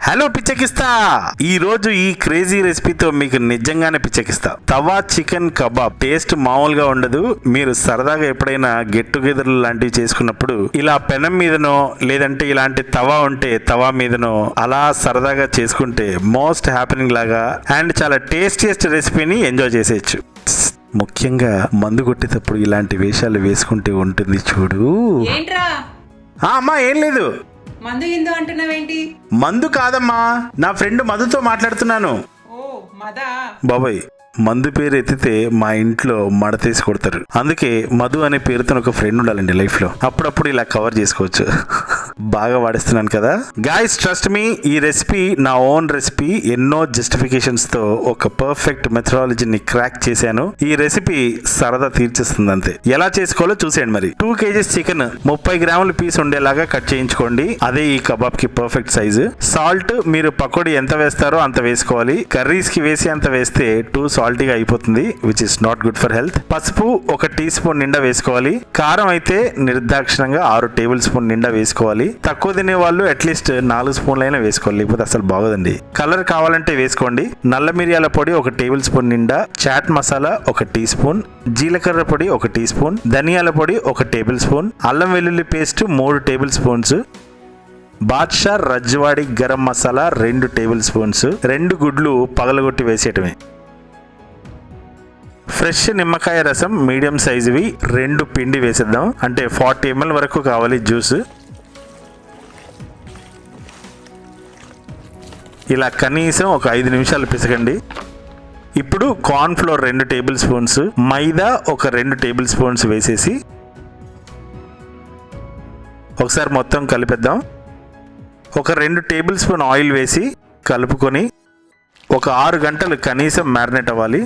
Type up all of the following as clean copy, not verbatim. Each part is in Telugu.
హలో పిచ్చెక్కిస్తా. ఈ రోజు ఈ క్రేజీ రెసిపీతో మీకు నిజంగానే పిచ్చెక్కిస్తా. తవా చికెన్ కబాబ్ టేస్ట్ మామూలుగా ఉండదు. మీరు సరదాగా ఎప్పుడైనా గెట్ టుగెదర్ లాంటివి చేసుకున్నప్పుడు ఇలా పెనం మీదనో లేదంటే ఇలాంటి తవా ఉంటే తవా మీదనో అలా సరదాగా చేసుకుంటే మోస్ట్ హ్యాపెనింగ్ లాగా అండ్ చాలా టేస్టీయెస్ట్ రెసిపీని ఎంజాయ్ చేసేయచ్చు. ముఖ్యంగా మందు కొట్టేటప్పుడు ఇలాంటి వేషాలు వేసుకుంటే ఉంటుంది చూడు. అమ్మా ఏం లేదు, మందు గిందు అంటున్నావేంటి? మందు కాదమ్మా, నా ఫ్రెండ్ మధుతో మాట్లాడుతున్నాను. ఓ మదా బాబాయ్, మందు పేరు ఎత్తితే మా ఇంట్లో మడతేసి కొడతారు. అందుకే మధు అనే పేరుతో ఒక ఫ్రెండ్ ఉండాలండి లైఫ్ లో. అప్పుడప్పుడు ఇలా కవర్ చేసుకోవచ్చు. బాగా వాడిస్తున్నాను కదా గాయ్స్, ట్రస్ట్ మీ. ఈ రెసిపీ నా ఓన్ రెసిపీ. ఎన్నో జస్టిఫికేషన్స్ తో ఒక పర్ఫెక్ట్ మెథడాలజీని క్రాక్ చేశాను. ఈ రెసిపీ సరదా తీర్చేస్తుంది అంతే. ఎలా చేసుకోవాలో చూసేయండి. మరి 2 kgs చికెన్ 30 గ్రాముల పీస్ ఉండేలాగా కట్ చేయించుకోండి. అదే ఈ కబాబ్ కి పర్ఫెక్ట్ సైజు. సాల్ట్ మీరు పకోడీ ఎంత వేస్తారో అంత వేసుకోవాలి. కర్రీస్ కి వేసి అంత వేస్తే టూ సాల్టీగా అయిపోతుంది, which is not good for health. పసుపు 1 టీ స్పూన్ నిండా వేసుకోవాలి. కారం అయితే నిర్దాక్షిణంగా 6 టేబుల్ స్పూన్ నిండా వేసుకోవాలి. తక్కువ తినే వాళ్ళు అట్లీస్ట్ 4 స్పూన్లు అయినా వేసుకోవాలి, లేకపోతే అసలు బాగోదండి. కలర్ కావాలంటే వేసుకోండి. నల్ల మిరియాల పొడి 1 టేబుల్ స్పూన్ నిండా, చాట్ మసాలా 1 టీ స్పూన్, జీలకర్ర పొడి 1 టీ స్పూన్, ధనియాల పొడి 1 టేబుల్ స్పూన్, అల్లం వెల్లుల్లి paste 3 tablespoons, Badshah Rajwadi garam masala 2 tablespoons, 2 గుడ్లు పగలగొట్టి వేసేయటమే. ఫ్రెష్ నిమ్మకాయ రసం మీడియం సైజువి 2 పిండి వేసేద్దాం. అంటే 40 ml వరకు కావాలి జ్యూస్. ఇలా కనీసం ఒక 5 నిమిషాలు పిసకండి. ఇప్పుడు కార్న్ ఫ్లోర్ 2 టేబుల్ స్పూన్స్, మైదా ఒక 2 టేబుల్ స్పూన్స్ వేసేసి ఒకసారి మొత్తం కలిపేద్దాం. ఒక 2 టేబుల్ స్పూన్ ఆయిల్ వేసి కలుపుకొని ఒక 6 గంటలు కనీసం మ్యారినేట్ అవ్వాలి.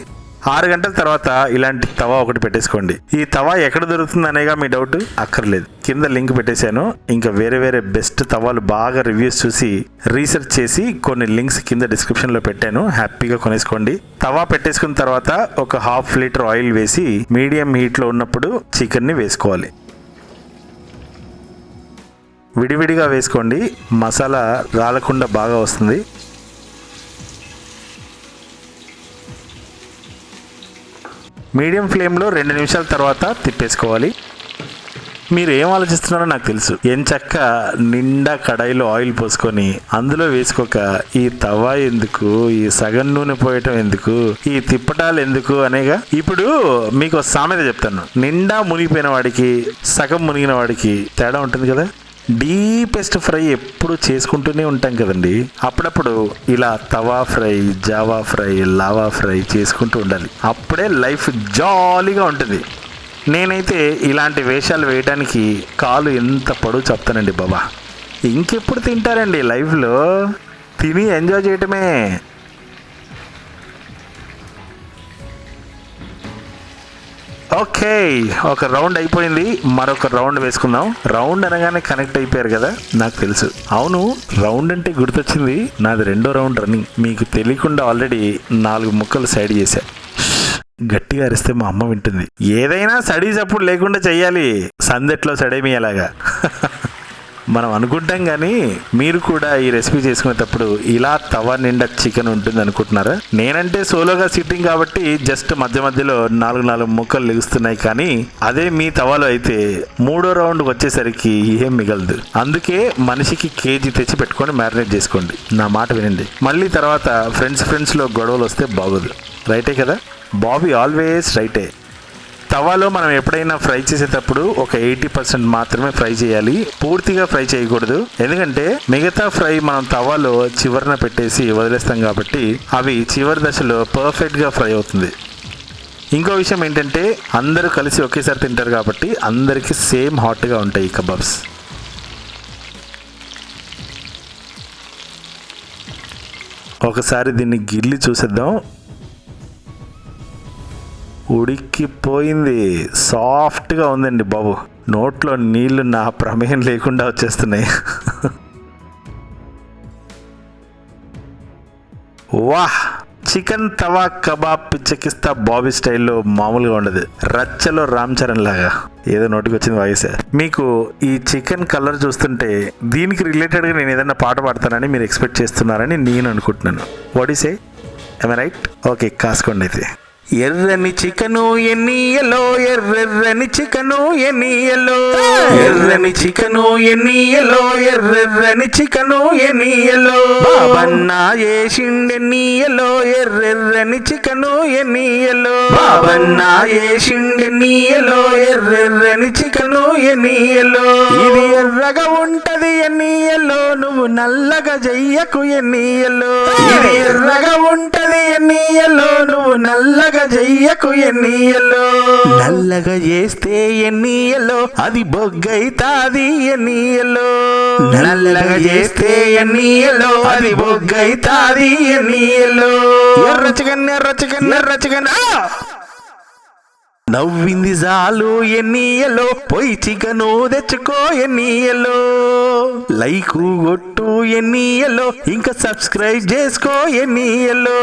6 గంటల తర్వాత ఇలాంటి తవా ఒకటి పెట్టేసుకోండి. ఈ తవా ఎక్కడ దొరుకుతుంది అనేగా మీ డౌట్? అక్కర్లేదు, కింద లింక్ పెట్టేశాను. ఇంకా వేరే బెస్ట్ తవాలు బాగా రివ్యూస్ చూసి రీసెర్చ్ చేసి కొన్ని లింక్స్ కింద డిస్క్రిప్షన్ లో పెట్టాను. హ్యాపీగా కొనేసుకోండి. తవా పెట్టేసుకున్న తర్వాత ఒక 1/2 లీటర్ ఆయిల్ వేసి మీడియం హీట్ లో ఉన్నప్పుడు చికెన్ ని వేసుకోవాలి. విడివిడిగా వేసుకోండి, మసాలా రాలకుండా బాగా వస్తుంది. మీడియం ఫ్లేమ్లో 2 నిమిషాల తర్వాత తిప్పేసుకోవాలి. మీరు ఏం ఆలోచిస్తున్నారో నాకు తెలుసు. ఎంచక్క నిండా కడాయిలో ఆయిల్ పోసుకొని అందులో వేసుకోక ఈ తవా ఎందుకు, ఈ సగం నూనె పోయటం ఎందుకు, ఈ తిప్పటాలు ఎందుకు అనేగా. ఇప్పుడు మీకు సామెత చెప్తాను. నిండా మునిగిపోయిన వాడికి సగం మునిగిన వాడికి తేడా ఉంటుంది కదా. డీపెస్ట్ ఫ్రై ఎప్పుడు చేసుకుంటూనే ఉంటాం కదండి. అప్పుడప్పుడు ఇలా tawa fry, java fry, lava fry చేసుకుంటూ ఉండాలి. అప్పుడే లైఫ్ జాలీగా ఉంటుంది. నేనైతే ఇలాంటి వేషాలు వేయడానికి కాలు ఎంత పొడవు చెప్తానండి బాబా. ఇంకెప్పుడు తింటారండి లైఫ్లో? తిని ఎంజాయ్ చేయటమే. ఓకే, ఒక రౌండ్ అయిపోయింది. మరొక రౌండ్ వేసుకుందాం. రౌండ్ అనగానే కనెక్ట్ అయిపోయారు కదా, నాకు తెలుసు. అవును, రౌండ్ అంటే గుర్తొచ్చింది, నాది 2వ రౌండ్ రన్నింగ్. మీకు తెలియకుండా ఆల్రెడీ 4 ముక్కలు సైడ్ చేశా. గట్టిగా అరిస్తే మా అమ్మ వింటుంది. ఏదైనా స్టడీస్ అప్పుడు లేకుండా చెయ్యాలి, సందెట్లో సడేమియలాగా. మనం అనుకుంటాం కానీ మీరు కూడా ఈ రెసిపీ చేసుకునేటప్పుడు ఇలా తవా నిండా చికెన్ ఉంటుంది అనుకుంటున్నారా? నేనంటే సోలోగా సిట్టింగ్ కాబట్టి జస్ట్ మధ్యలో 4 ముక్కలు లెగుస్తున్నాయి. కానీ అదే మీ తవాలో అయితే 3వ రౌండ్ వచ్చేసరికి ఏం మిగలదు. అందుకే మనిషికి కేజీ తెచ్చి పెట్టుకొని మ్యారినేట్ చేసుకోండి. నా మాట వినండి. మళ్ళీ తర్వాత ఫ్రెండ్స్ లో గొడవలు వస్తే బాగోదు. రైటే కదా? బాబీ ఆల్వేస్ రైటే. తవాలో మనం ఎప్పుడైనా ఫ్రై చేసేటప్పుడు ఒక 80% మాత్రమే ఫ్రై చేయాలి, పూర్తిగా ఫ్రై చేయకూడదు. ఎందుకంటే మిగతా ఫ్రై మనం తవాలో చివరన పెట్టేసి వదిలేస్తాం కాబట్టి అవి చివరి దశలో పర్ఫెక్ట్గా ఫ్రై అవుతుంది. ఇంకో విషయం ఏంటంటే అందరూ కలిసి ఒకేసారి తింటారు కాబట్టి అందరికీ సేమ్ హాట్గా ఉంటాయి ఈ కబాబ్స్. ఒకసారి దీన్ని గిల్లి చూసేద్దాం. ఉడికిపోయింది, సాఫ్ట్గా ఉందండి బాబు. నోట్లో నీళ్లు నా ప్రమేయం లేకుండా వచ్చేస్తున్నాయి. వాహ్, చికెన్ తవా కబాబ్ పిచ్చెక్కిస్తా బాబీ స్టైల్లో మామూలుగా ఉండదు. రచ్చలో రామ్ చరణ్ లాగా ఏదో నోటికి వచ్చింది వాయిస్. మీకు ఈ చికెన్ కలర్ చూస్తుంటే దీనికి రిలేటెడ్గా నేను ఏదైనా పాట పాడతానని మీరు ఎక్స్పెక్ట్ చేస్తున్నారని నేను అనుకుంటున్నాను. What you say? am I right? Okay, కాసుకోండి అయితే. ఎర్రని చికెను ఎన్నియలో, ఎర్రెర్రని చికెను ఎన్నియలో, ఎర్రని చికెను ఎన్నియలో, ఎర్రెర్రని చికెను ఎన్నియలో, బాబన్న ఏషిండెన్నియలో, ఎర్రెర్రని చికెను ఎన్నియలో, బాబన్న ఏషిండెన్నియలో, ఎర్రెర్రని చికెను ఎన్నియలో. ఇది ఎర్రగా ఉంటది ఎన్నియలో, నువ్వు నల్లగా చెయ్యకు ఎన్నియలో. ఇది ఎర్రగా ఉంటది ఎన్నియలో, నువ్వు నల్లగా చెయ్యకు ఎన్నియలో. నల్లగా చేస్తే ఎన్నియలో అది బొగ్గైతాది ఎన్నియలో. నల్లగా చేస్తే ఎన్నియలో అది బొగ్గైతాది ఎన్నియలో. ఎర్ర చికెన్ ఎర్ర చికెన్ ఎర్ర చికెన్. నవ్వింది చాలు ఎన్నియలో, పోయి చికెను తెచ్చుకో ఎన్నియలో. లైక్ కొట్టు ఎన్నియలో, ఇంకా సబ్స్క్రైబ్ చేసుకో ఎన్నియలో.